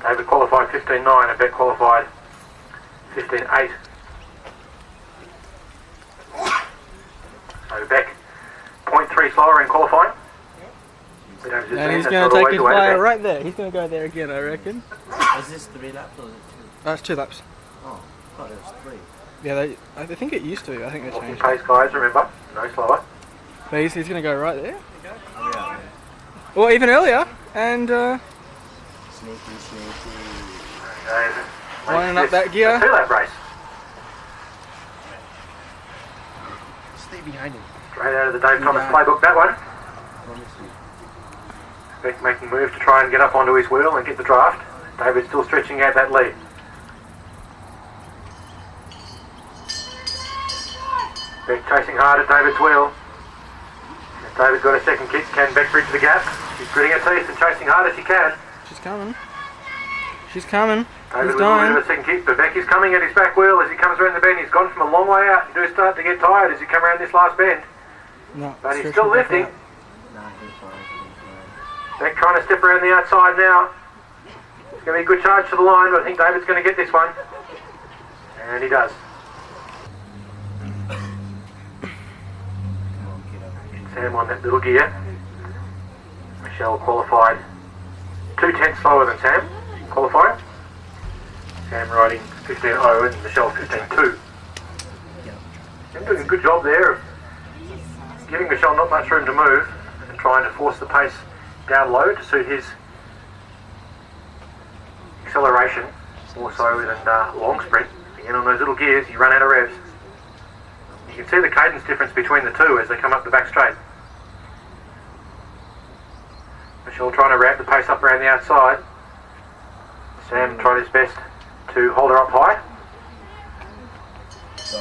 David qualified 15.9 and Beck qualified 15.8. So Beck 0.3 slower in qualifying. And he's going to take his flyer right there. He's going to go there again, I reckon. Is this 3 laps or is it 2? That's 2 laps. Oh, I thought it was 3. Yeah, I think it used to. I think they changed it. Pace, guys, remember, no slower. But he's going to go right there. Yeah. Or even earlier. And Sneaky. lining up that gear. 2-lap race. Stay behind him. Straight out of the Dave Thomas playbook, that one. Beck making moves to try and get up onto his wheel and get the draft. David still stretching out that lead. Beck chasing hard at David's wheel. As David's got a second kick. Can Beck bridge the gap? She's gritting her teeth and chasing hard as she can. She's coming. She's coming. David He's with a dying. bit of a second kick, but Beck is coming at his back wheel as he comes around the bend. He's gone from a long way out. You do start to get tired as you come around this last bend. No, But he's still lifting. Nah, he's fine. Beck trying to step around the outside now. It's going to be a good charge to the line, but I think David's going to get this one. And he does. Sam on that little gear. Michelle qualified 2/10 slower than Sam qualified. Sam riding 15.0 and Michelle 15.2. Sam doing a good job there of giving Michelle not much room to move and trying to force the pace down low to suit his acceleration more so than long sprint. Again, on those little gears you run out of revs. You can see the cadence difference between the two as they come up the back straight. Michelle trying to ramp the pace up around the outside. Sam tried his best to hold her up high. It's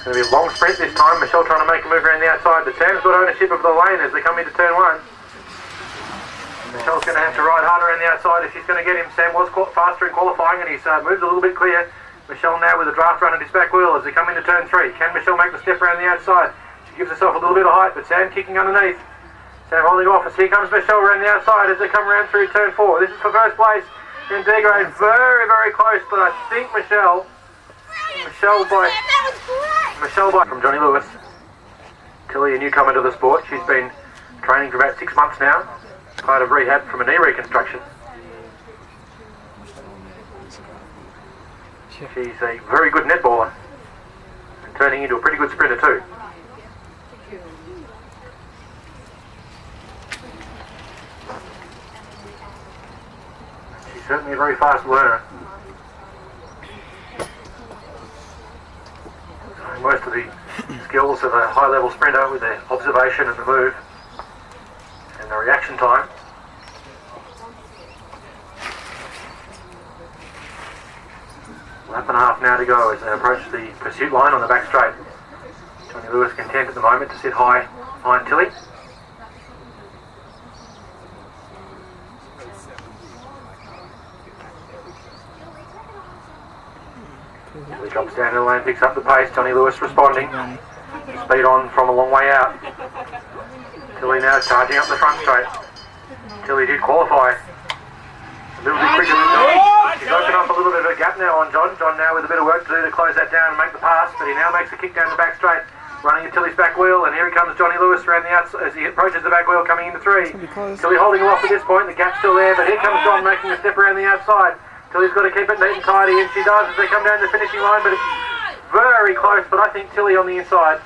going to be a long sprint this time. Michelle trying to make a move around the outside, but Sam's got ownership of the lane as they come into turn 1. Michelle's going to have to ride harder around the outside if she's going to get him. Sam was faster in qualifying and he's moved a little bit clear. Michelle now with a draft run at his back wheel as they come into turn 3. Can Michelle make the step around the outside? She gives herself a little bit of height, but Sam kicking underneath. Sam holding off as here comes Michelle around the outside as they come around through turn 4. This is for first place. And D-grade very, very close, but I think Michelle by from Johnny Lewis. Tilly, a newcomer to the sport. She's been training for about 6 months now. Part of rehab from a knee reconstruction. She's a very good netballer and turning into a pretty good sprinter too. She's certainly a very fast learner. So most of the skills of a high-level sprinter with the observation and the move and the reaction time. Lap and a half now to go as they approach the pursuit line on the back straight. Johnny Lewis content at the moment to sit high behind Tilly. Tilly drops down to the lane, picks up the pace. Johnny Lewis responding. Speed on from a long way out. Tilly now charging up the front straight. Tilly did qualify. A little bit quicker than John. He's opened up a little bit of a gap now on John. John now with a bit of work to do to close that down and make the pass, but he now makes a kick down the back straight, running at Tilly's back wheel, and here he comes Johnny Lewis around the outside as he approaches the back wheel coming into 3. Tilly holding him off at this point, the gap's still there, but here comes John making a step around the outside. Tilly's got to keep it neat and tidy, and she does as they come down the finishing line, but it's very close, but I think Tilly on the inside.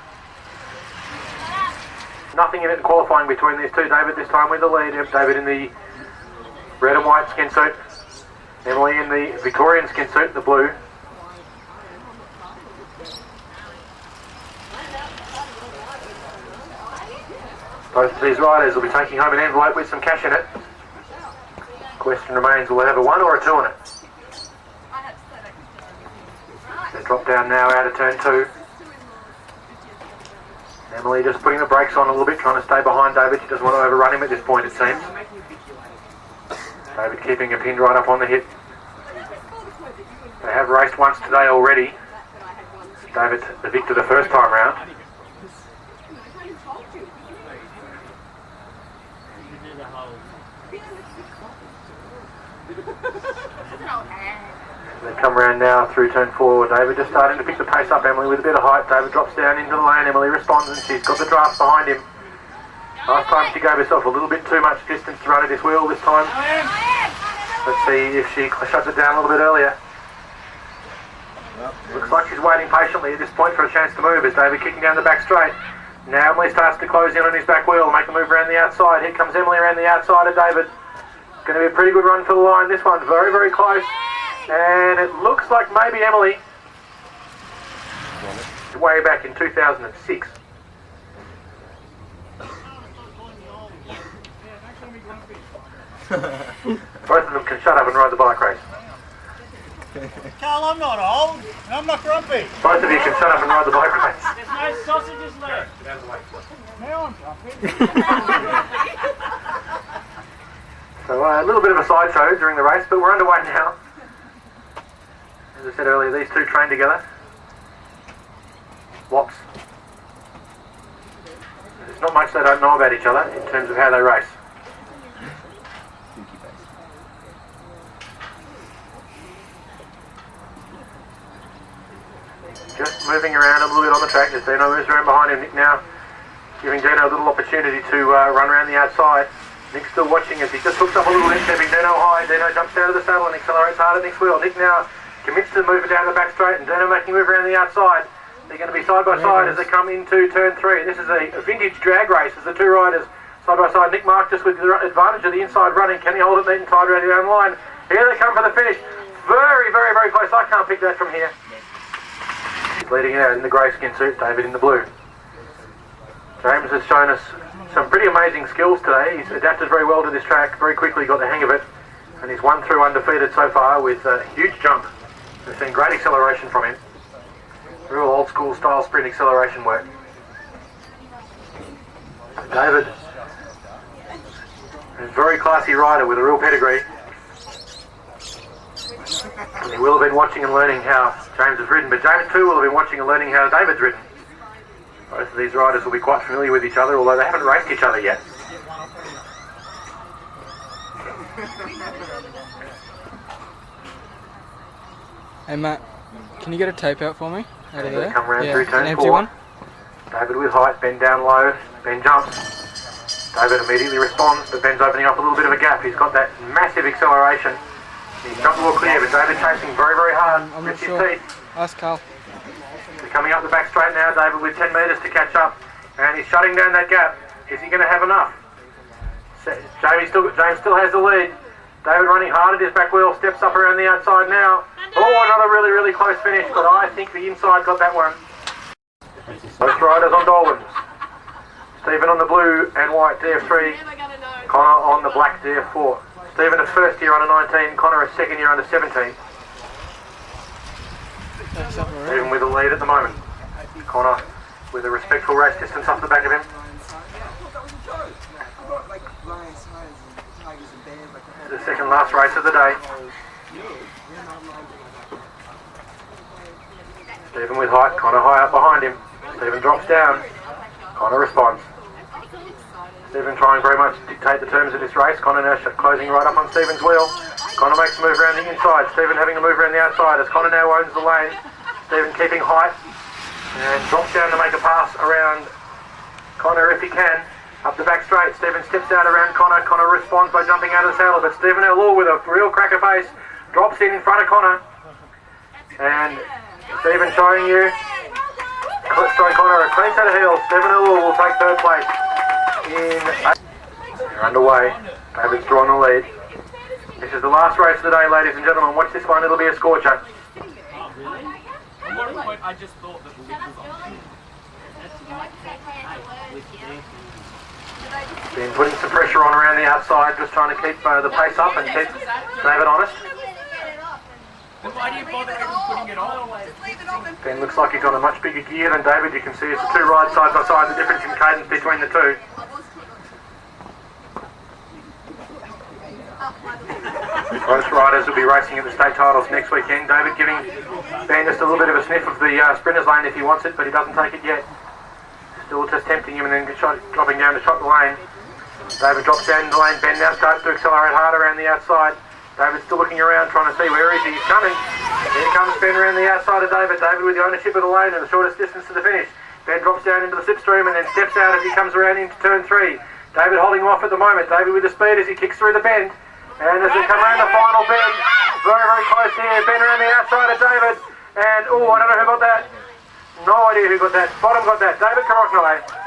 Nothing in it in qualifying between these two. David this time with the lead. David in the red and white skin suit. Emily in the Victorian skin suit, the blue. Both of these riders will be taking home an envelope with some cash in it. Question remains, will they have a 1 or a 2 on it? They drop down now out of turn 2. Emily just putting the brakes on a little bit, trying to stay behind David. She doesn't want to overrun him at this point, it seems. David keeping a pinned right up on the hip. They have raced once today already. David the victor the first time round. They come around now through turn 4. David just starting to pick the pace up. Emily with a bit of height. David drops down into the lane. Emily responds and she's got the draft behind him. Last time she gave herself a little bit too much distance to run at this wheel. This time, let's see if she shuts it down a little bit earlier. Looks like she's waiting patiently at this point for a chance to move as David kicking down the back straight. Now Emily starts to close in on his back wheel, make the move around the outside. Here comes Emily around the outside of David. Going to be a pretty good run for the line. This one's very, very close. And it looks like maybe Emily, way back in 2006. Both of them can shut up and ride the bike race. Carl, I'm not old, and I'm not grumpy. Both of you can shut up and ride the bike race. There's no sausages left. Now I'm grumpy. So a little bit of a sideshow during the race, but we're underway now. As I said earlier, these two train together. Lots. There's not much they don't know about each other in terms of how they race. Just moving around a little bit on the track as Dino moves around behind him. Nick now giving Dino a little opportunity to run around the outside. Nick's still watching as he just hooks up a little bit, stepping Dino high. Dino jumps out of the saddle and accelerates hard at Nick's wheel. Nick now commits to moving down the back straight and Dino making a move around the outside. They're going to be side by side as they come into turn 3. This is a vintage drag race as the two riders side by side. Nick Mark just with the advantage of the inside running. Can he hold it neat and tight around the line? Here they come for the finish. Very, very, very close. I can't pick that from here. He's leading out in the grey skin suit, David in the blue. James has shown us some pretty amazing skills today. He's adapted very well to this track, very quickly got the hang of it, and he's won through undefeated so far with a huge jump. We've seen great acceleration from him. Real old school style sprint acceleration work. David is a very classy rider with a real pedigree. And he will have been watching and learning how James has ridden, but James too will have been watching and learning how David's ridden. Both of these riders will be quite familiar with each other, although they haven't raced each other yet. Hey Matt, can you get a tape out for me? Out of there? Come round through turn an empty 4. one. David with height, Ben down low, Ben jumps. David immediately responds, but Ben's opening up a little bit of a gap. He's got that massive acceleration. He's jumped a little clear, but David chasing very, very hard. I'm not with his sure. teeth. Ask Carl. They're coming up the back straight now, David with 10 metres to catch up. And he's shutting down that gap. Is he going to have enough? James still has the lead. David running hard at his back wheel, steps up around the outside now. Oh, another really, really close finish, but I think the inside got that one. Both riders on Dolwins. Stephen on the blue and white DF3. Connor on the black DF4. Stephen a first year under 19, Connor a second year under 17. Stephen with the lead at the moment. Connor with a respectful race distance off the back of him. The second last race of the day. Stephen with height, Connor high up behind him. Stephen drops down, Connor responds. Stephen trying very much to dictate the terms of this race. Connor now closing right up on Stephen's wheel. Connor makes a move around the inside. Stephen having to move around the outside as Connor now owns the lane. Stephen keeping height and drops down to make a pass around Connor if he can. Up the back straight, Stephen steps out around Connor. Connor responds by jumping out of the saddle, but Stephen Elor with a real cracker pace drops in front of Connor. And Stephen showing Connor a clean set of heels. Stephen Elor will take third place. They're underway. David's drawn the lead. This is the last race of the day, ladies and gentlemen. Watch this one, it'll be a scorcher. At one point, I just thought that the lid was on. Been putting some pressure on around the outside, just trying to keep the pace up and keep David honest. Then why do you bother even putting it on? Ben looks like he's on a much bigger gear than David. You can see it's the two rides side by side, the difference in cadence between the two. Both riders will be racing at the state titles next weekend. David giving Ben just a little bit of a sniff of the sprinter's lane if he wants it, but he doesn't take it yet. Still just tempting him and then dropping down to shot the lane. David drops down in the lane. Ben now starts to accelerate hard around the outside. David's still looking around, trying to see where is he. He's coming. Here comes Ben around the outside of David. David with the ownership of the lane and the shortest distance to the finish. Ben drops down into the slipstream and then steps out as he comes around into turn 3. David holding him off at the moment. David with the speed as he kicks through the bend. And as they come around the final bend, very, very close here. Ben around the outside of David. And, oh, I don't know who got that. No idea who got that. Bottom got that. David Carochnale.